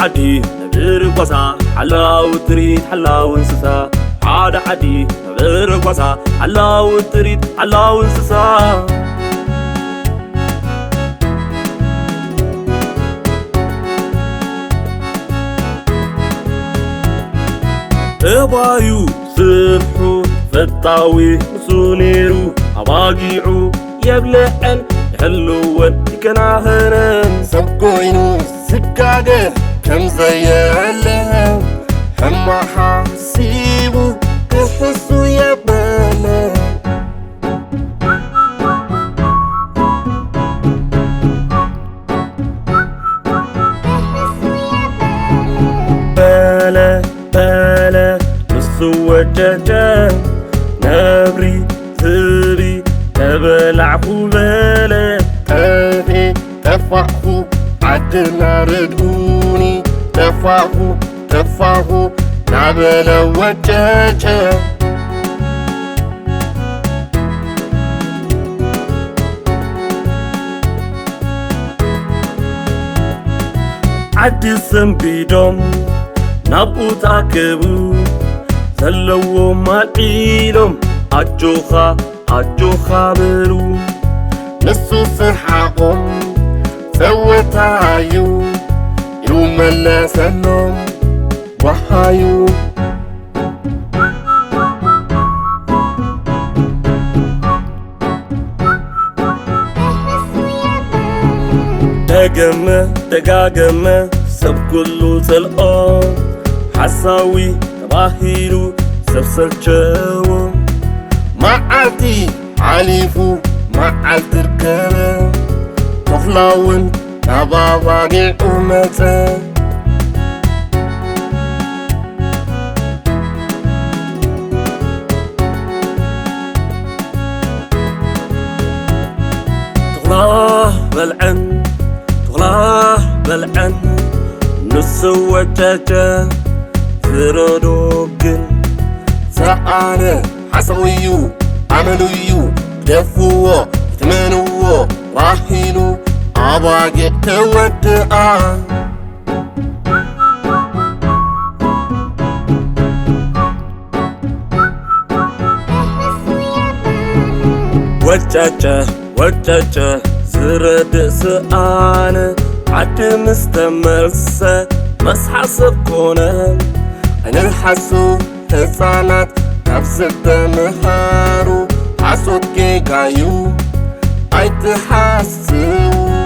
عدي نبر قصا حلاو تريد حلاو انسسا عاد عدي نبر قصا حلاو تريد حلاو انسسا ابايو سبحو فتاوي سونيرو اباقيعو يبلعن يحلوون يكناهرن سبقوينو سكاقه كم زيالهم حما حاسيبو كحسو يبالا بالا بالا نسو وجاجا نبري ثري تبلعفو بالا تافي تفاحو عدنا ردوني تفاحو نعبلا وجاجا عدي سنبيدوم نابو تاكبو سلوو مالعيلوم عجوخا بلو نسو سحاقهم سوتايو يوم اللاسنهم وحايو دقاقمة سب كله تلقى حساوي تباهيرو سب سلجاو معالتي عليفو معال تركبه تخلاون نباباقي أمته تغلاه بلعن نسو وجاجا فرودوكن سعانه حسويو عملويو دفوو يتمنوو راحيلو عباقي تودعا وجاجا زرد سعانه عد مستمرسة مسحسب كونان أنا الحسو حصانات نفس الدمهارو حسود كيكايو أي تحسو